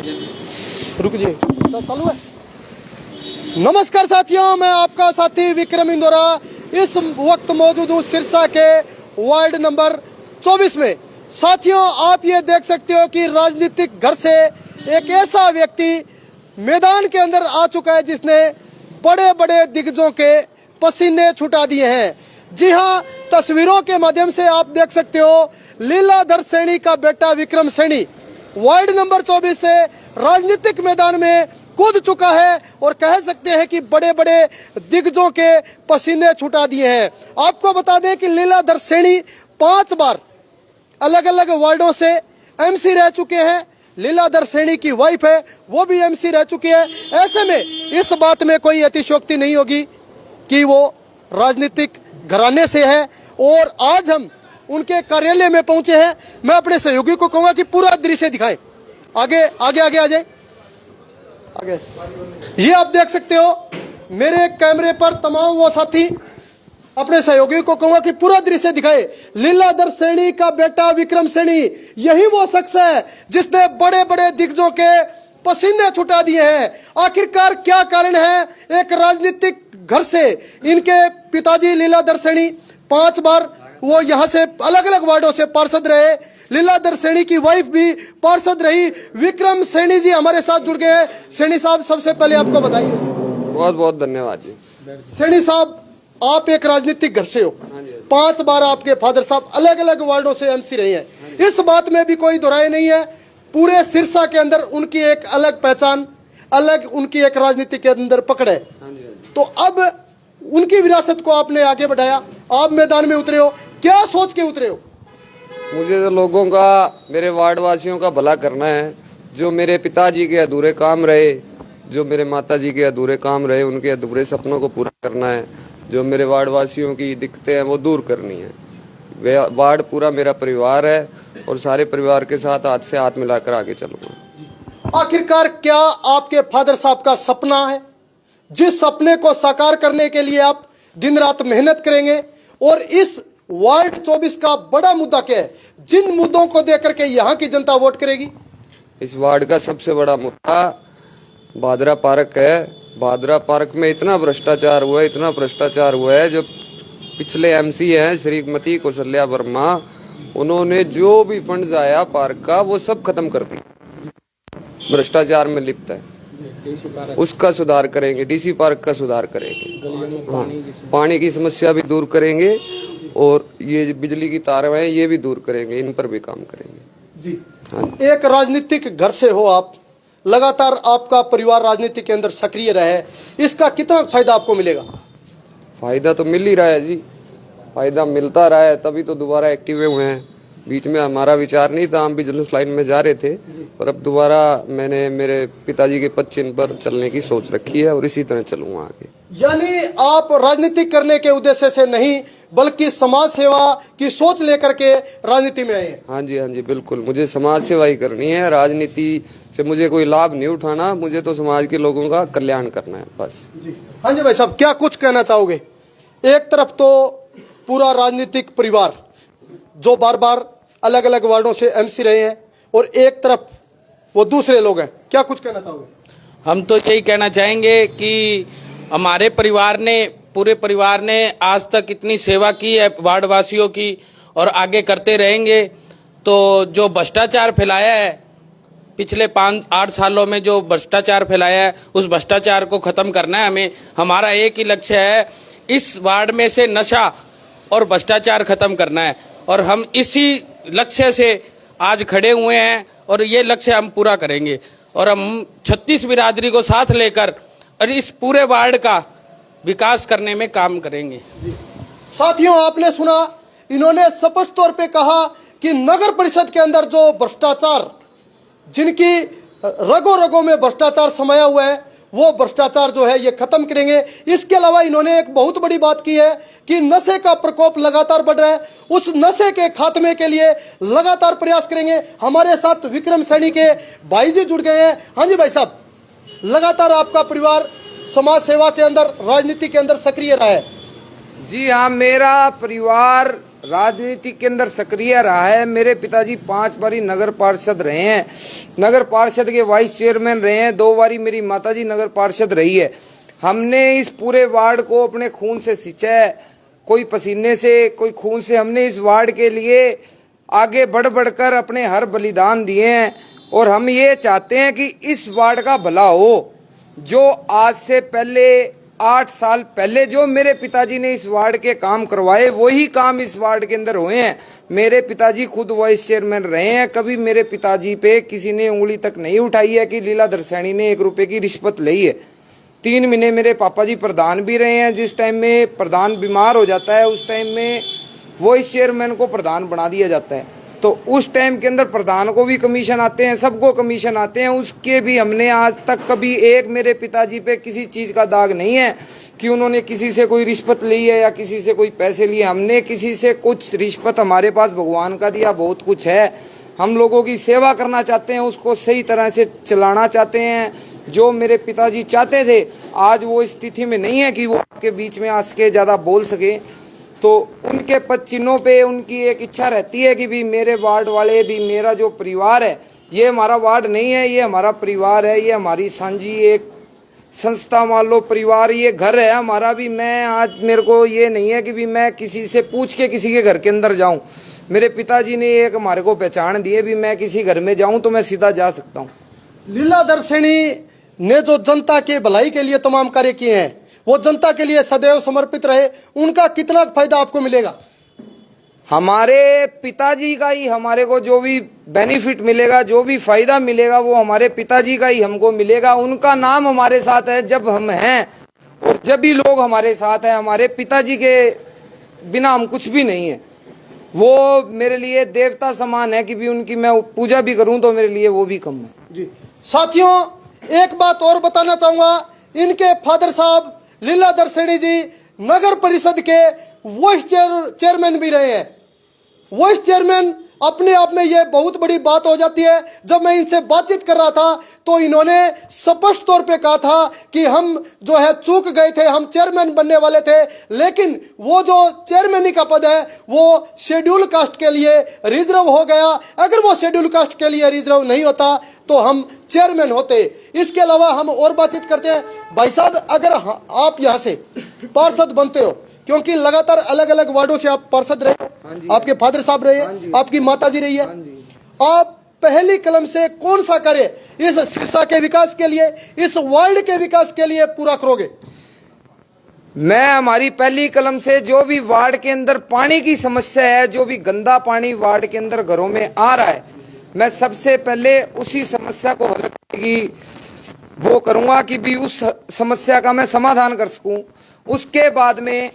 रुक जी चालू है। नमस्कार साथियों, मैं आपका साथी विक्रम इंदौरा इस वक्त मौजूद हूँ सिरसा के वार्ड नंबर 24 में। साथियों, आप ये देख सकते हो कि राजनीतिक घर से एक ऐसा व्यक्ति मैदान के अंदर आ चुका है जिसने बड़े बड़े दिग्गजों के पसीने छुटा दिए हैं। जी हाँ, तस्वीरों के माध्यम से आप देख सकते हो लीलाधर सैनी का बेटा विक्रम सैनी वार्ड नंबर 24 से राजनीतिक मैदान में कूद चुका है और कह सकते हैं कि बड़े बड़े दिग्गजों के पसीने छुटा दिए हैं। आपको बता दें कि लीलाधर सैनी 5 बार अलग अलग वार्डों से एमसी रह चुके हैं। लीलाधर सैनी की वाइफ है, वो भी एमसी रह चुकी है। ऐसे में इस बात में कोई अतिशयोक्ति नहीं होगी कि वो राजनीतिक घराने से है। और आज हम उनके कार्यालय में पहुंचे हैं। मैं अपने सहयोगी को कहूंगा कि पूरा दृश्य दिखाएं। आगे आगे आगे आ जाए आगे। ये आप देख सकते हो मेरे कैमरे पर तमाम वो साथी, अपने सहयोगी को कहूंगा कि पूरा दृश्य दिखाए। लीलाधर सैनी का बेटा विक्रम सैनी, यही वो शख्स है जिसने बड़े बड़े दिग्गजों के पसीने छुटा दिए हैं। आखिरकार क्या कारण है? एक राजनीतिक घर से इनके पिताजी लीलाधर सैनी 5 बार वो यहाँ से अलग अलग वार्डों से पार्षद रहे। लीलाधर सैनी की वाइफ भी पार्षद रही। विक्रम सैनी जी हमारे साथ जुड़ गए हैं। सैनी साहब, सबसे पहले आपको बताइए। बहुत बहुत धन्यवाद जी। सैनी साहब, आप एक राजनीतिक घर से हो। 5 बार आपके फादर साहब अलग अलग वार्डों से एमसी रहे हैं। इस बात में भी कोई दुराई नहीं है। पूरे सिरसा के अंदर उनकी एक अलग पहचान, अलग उनकी एक राजनीति के अंदर पकड़ है। तो अब उनकी विरासत को आपने आगे बढ़ाया, आप मैदान में उतरे हो, क्या सोच के उतरे हो? मुझे तो लोगों का, मेरे वार्ड वासियों का भला करना है। जो मेरे पिताजी के अधूरे काम रहे, जो मेरे माताजी के अधूरे काम रहे, उनके अधूरे सपनों को पूरा करना है। जो मेरे वार्ड वासियों की दिक्कतें हैं वो दूर करनी है। वार्ड पूरा मेरा परिवार है और सारे परिवार के साथ हाथ से हाथ मिलाकर आगे चलूंगा। आखिरकार क्या आपके फादर साहब का सपना है, जिस सपने को साकार करने के लिए आप दिन रात मेहनत करेंगे? और इस वार्ड 24 का बड़ा मुद्दा क्या है, जिन मुद्दों को देकर के यहाँ की जनता वोट करेगी? इस वार्ड का सबसे बड़ा मुद्दा भादरा पार्क है। भादरा पार्क में इतना भ्रष्टाचार हुआ है, इतना भ्रष्टाचार हुआ है। जो पिछले एमसी हैं श्रीमती कौशल्या वर्मा, उन्होंने जो भी फंड्स आया पार्क का वो सब खत्म कर दिया। भ्रष्टाचार में लिप्त है, उसका सुधार करेंगे। डीसी पार्क का सुधार करेंगे। हाँ, पानी की समस्या भी दूर करेंगे और ये बिजली की तारें हैं ये भी दूर करेंगे, इन पर भी काम करेंगे जी। हाँ। एक राजनीतिक घर से हो आप, लगातार आपका परिवार राजनीति के अंदर सक्रिय रहे, इसका कितना फायदा आपको मिलेगा? फायदा तो मिल ही रहा है जी, फायदा मिलता रहा है, तभी तो दोबारा एक्टिव हुए हैं। बीच में हमारा विचार नहीं था, हम बिजनेस लाइन में जा रहे थे, पर अब दोबारा मैंने मेरे पिताजी के पद चिन्ह पर चलने की सोच रखी है और इसी तरह चलूंगा आगे। यानी आप राजनीति करने के उद्देश्य से नहीं, बल्कि समाज सेवा की सोच लेकर के राजनीति में आए हैं? हाँ जी, हाँ जी, बिल्कुल। मुझे समाज सेवा ही करनी है, राजनीति से मुझे कोई लाभ नहीं उठाना। मुझे तो समाज के लोगों का कल्याण करना है बस जी। हाँ जी भाई साहब, क्या कुछ कहना चाहोगे? एक तरफ तो पूरा राजनीतिक परिवार जो बार बार अलग अलग वार्डों से एमसी रहे हैं और एक तरफ वो दूसरे लोग हैं, क्या कुछ कहना चाहोगे? हम तो यही कहना चाहेंगे कि हमारे परिवार ने, पूरे परिवार ने आज तक इतनी सेवा की है वार्ड वासियों की और आगे करते रहेंगे। तो जो भ्रष्टाचार फैलाया है पिछले 5-8 सालों में, जो भ्रष्टाचार फैलाया है, उस भ्रष्टाचार को खत्म करना है हमें। हमारा एक ही लक्ष्य है, इस वार्ड में से नशा और भ्रष्टाचार खत्म करना है और हम इसी लक्ष्य से आज खड़े हुए हैं और ये लक्ष्य हम पूरा करेंगे। और हम 36 बिरादरी को साथ लेकर और इस पूरे वार्ड का विकास करने में काम करेंगे। साथियों, आपने सुना, इन्होंने स्पष्ट तौर पे कहा कि नगर परिषद के अंदर जो भ्रष्टाचार, जिनकी रगों रगों में भ्रष्टाचार समाया हुआ है, वो भ्रष्टाचार जो है ये खत्म करेंगे। इसके अलावा इन्होंने एक बहुत बड़ी बात की है कि नशे का प्रकोप लगातार बढ़ रहा है, उस नशे के खात्मे के लिए लगातार प्रयास करेंगे। हमारे साथ विक्रम सैनी के भाई जी जुड़ गए हैं। हाँ जी भाई साहब, लगातार आपका परिवार समाज सेवा के अंदर, राजनीति के अंदर सक्रिय रहा है। जी हाँ, मेरा परिवार राजनीति के अंदर सक्रिय रहा है। मेरे पिताजी 5 बारी नगर पार्षद रहे हैं, नगर पार्षद के वाइस चेयरमैन रहे हैं, 2 बारी मेरी माताजी नगर पार्षद रही है। हमने इस पूरे वार्ड को अपने खून से सींचा है, कोई पसीने से, कोई खून से। हमने इस वार्ड के लिए आगे बढ़ बढ़कर अपने हर बलिदान दिए हैं और हम ये चाहते हैं कि इस वार्ड का भला हो। जो आज से पहले 8 साल पहले जो मेरे पिताजी ने इस वार्ड के काम करवाए, वही काम इस वार्ड के अंदर हुए हैं। मेरे पिताजी खुद वाइस चेयरमैन रहे हैं, कभी मेरे पिताजी पे किसी ने उंगली तक नहीं उठाई है कि लीलाधर सैनी ने 1 रुपए की रिश्वत ली है। 3 महीने मेरे पापा जी प्रधान भी रहे हैं। जिस टाइम में प्रधान बीमार हो जाता है, उस टाइम में वाइस चेयरमैन को प्रधान बना दिया जाता है। तो उस टाइम के अंदर प्रधान को भी कमीशन आते हैं, सबको कमीशन आते हैं। उसके भी हमने आज तक कभी एक मेरे पिताजी पे किसी चीज़ का दाग नहीं है कि उन्होंने किसी से कोई रिश्वत ली है या किसी से कोई पैसे लिए। हमने किसी से कुछ रिश्वत, हमारे पास भगवान का दिया बहुत कुछ है। हम लोगों की सेवा करना चाहते हैं, उसको सही तरह से चलाना चाहते हैं। जो मेरे पिताजी चाहते थे, आज वो स्थिति में नहीं है कि वो आपके बीच में आ सके, ज़्यादा बोल सके। तो उनके पद चिन्हों पे उनकी एक इच्छा रहती है कि भी मेरे वार्ड वाले भी, मेरा जो परिवार है, ये हमारा वार्ड नहीं है, ये हमारा परिवार है, ये हमारी सांझी एक संस्था मान लो, परिवार, ये घर है हमारा भी। मैं आज, मेरे को ये नहीं है कि भी मैं किसी से पूछ के किसी के घर के अंदर जाऊं। मेरे पिताजी ने एक हमारे को पहचान दी है भी मैं किसी घर में जाऊं तो मैं सीधा जा सकता हूँ। लीलाधर सैनी ने जो जनता के भलाई के लिए तमाम कार्य किए हैं, वो जनता के लिए सदैव समर्पित रहे, उनका कितना फायदा आपको मिलेगा? हमारे पिताजी का ही हमारे को जो भी बेनिफिट मिलेगा, जो भी फायदा मिलेगा, वो हमारे पिताजी का ही हमको मिलेगा। उनका नाम हमारे साथ है जब हम हैं, और जब भी लोग हमारे साथ हैं। हमारे पिताजी के बिना हम कुछ भी नहीं है। वो मेरे लिए देवता समान है कि भी उनकी मैं पूजा भी करूं तो मेरे लिए वो भी कम है। जी साथियों, एक बात और बताना चाहूंगा, इनके फादर साहब लीलाधर सैनी जी नगर परिषद के वाइस चेयरमैन भी रहे हैं। वाइस चेयरमैन अपने आप में ये बहुत बड़ी बात हो जाती है। जब मैं इनसे बातचीत कर रहा था तो इन्होंने स्पष्ट तौर पे कहा था कि हम जो है चूक गए थे, हम चेयरमैन बनने वाले थे, लेकिन वो जो चेयरमैनी का पद है वो शेड्यूल कास्ट के लिए रिजर्व हो गया। अगर वो शेड्यूल कास्ट के लिए रिजर्व नहीं होता तो हम चेयरमैन होते। इसके अलावा हम और बातचीत करते हैं। भाई साहब, अगर आप यहाँ से पार्षद बनते हो, क्योंकि लगातार अलग अलग वार्डों से आप पार्षद रहे, आपके फादर साहब रहे, आपकी माताजी रही है, आप पहली कलम से कौन सा कार्य इस सिरसा के विकास के लिए, इस वार्ड के विकास के लिए पूरा करोगे? मैं हमारी पहली कलम से जो भी वार्ड के अंदर पानी की समस्या है, जो भी गंदा पानी वार्ड के अंदर घरों में आ रहा है, मैं सबसे पहले उसी समस्या को हल करने की वो करूंगा कि भी उस समस्या का मैं समाधान कर सकूं। उसके बाद में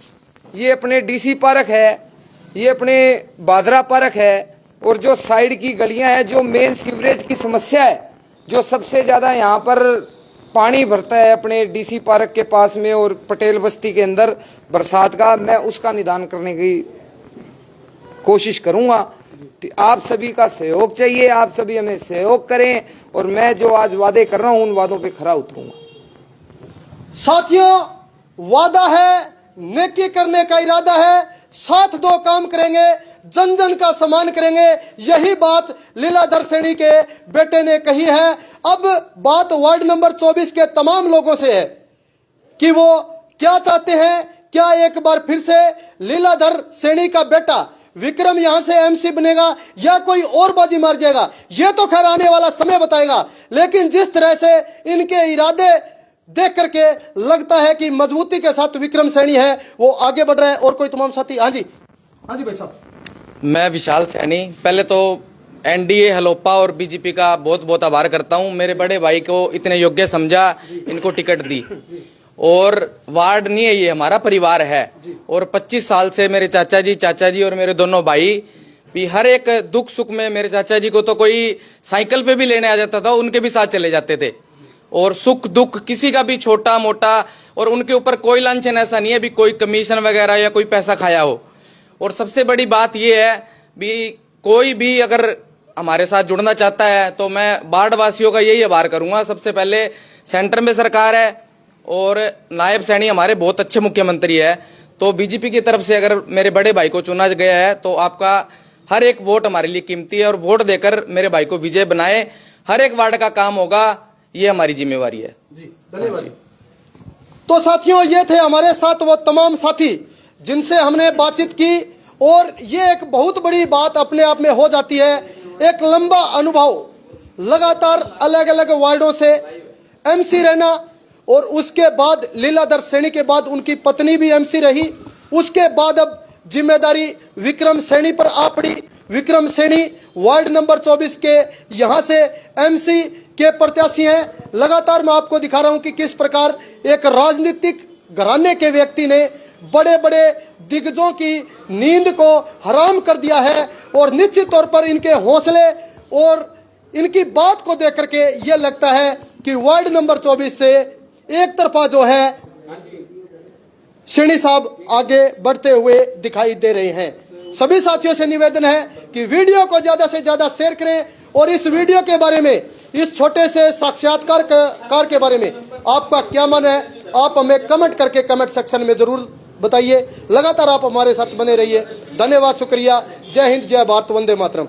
ये अपने डीसी पार्क है, ये अपने बादरा पार्क है, और जो साइड की गलियां हैं, जो मेन सीवरेज की समस्या है, जो सबसे ज़्यादा यहाँ पर पानी भरता है अपने डीसी पार्क के पास में और पटेल बस्ती के अंदर बरसात का, मैं उसका निदान करने की कोशिश करूँगा। आप सभी का सहयोग चाहिए, आप सभी हमें सहयोग करें, और मैं जो आज वादे कर रहा हूँ उन वादों पे खरा उतरूंगा। साथियों, वादा है, नेकी करने का इरादा है, साथ दो काम करेंगे, जन जन का सम्मान करेंगे, यही बात लीलाधर सैनी के बेटे ने कही है। अब बात वार्ड नंबर 24 के तमाम लोगों से है कि वो क्या चाहते हैं। क्या एक बार फिर से लीलाधर सैनी का बेटा विक्रम यहां से एमसी बनेगा या कोई और बाजी मार जाएगा, ये तो खैर आने वाला समय बताएगा। लेकिन जिस तरह से इनके इरादे देख करके लगता है कि मजबूती के साथ विक्रम सैनी है वो आगे बढ़ रहा है। और कोई तमाम साथी? हाँ जी भाई साहब। मैं विशाल सैनी, पहले तो एनडीए हलोपा और बीजेपी का बहुत बहुत आभार करता हूं। मेरे बड़े भाई को इतने योग्य समझा, इनको टिकट दी। और वार्ड नहीं है, ये हमारा परिवार है। और 25 साल से मेरे चाचा जी और मेरे दोनों भाई भी हर एक दुख सुख में, मेरे चाचा जी को तो कोई साइकिल पे भी लेने आ जाता था, उनके भी साथ चले जाते थे। और सुख दुख किसी का भी छोटा मोटा, और उनके ऊपर कोई लांछन ऐसा नहीं है भी कोई कमीशन वगैरह या कोई पैसा खाया हो। और सबसे बड़ी बात यह है भी कोई भी अगर हमारे साथ जुड़ना चाहता है तो मैं वार्ड वासियों का यही आभार करूंगा। सबसे पहले सेंटर में सरकार है और नायब सैनी हमारे बहुत अच्छे मुख्यमंत्री है, तो बीजेपी की तरफ से अगर मेरे बड़े भाई को चुना गया है तो आपका हर एक वोट हमारे लिए कीमती है और वोट देकर मेरे भाई को विजय बनाए। हर एक वार्ड का काम होगा, ये हमारी जिम्मेवारी है। जी धन्यवाद। तो साथियों, ये थे हमारे साथ वो तमाम साथी जिनसे हमने बातचीत की, और ये एक बहुत बड़ी बात अपने आप में हो जाती है। एक लंबा अनुभव, लगातार अलग अलग वार्डों से एमसी रहना, और उसके बाद लीलाधर सैनी के बाद उनकी पत्नी भी एमसी रही। उसके बाद अब जिम्मेदारी विक्रम सैनी पर आ पड़ी। विक्रम सैनी वार्ड नंबर 24 के यहाँ से एमसी के प्रत्याशी हैं। लगातार मैं आपको दिखा रहा हूं कि किस प्रकार एक राजनीतिक घराने के व्यक्ति ने बड़े बड़े दिग्गजों की नींद को हराम कर दिया है, और निश्चित तौर पर इनके हौसले और इनकी बात को देख करके ये लगता है कि वार्ड नंबर 24 से एक तरफा जो है सैनी साहब आगे बढ़ते हुए दिखाई दे रहे हैं। सभी साथियों से निवेदन है कि वीडियो को ज्यादा से ज्यादा शेयर करें, और इस वीडियो के बारे में, इस छोटे से साक्षात्कार के बारे में आपका क्या मन है, आप हमें कमेंट करके कमेंट सेक्शन में जरूर बताइए। लगातार आप हमारे साथ बने रहिए। धन्यवाद, शुक्रिया। जय हिंद, जय भारत, वंदे मातरम।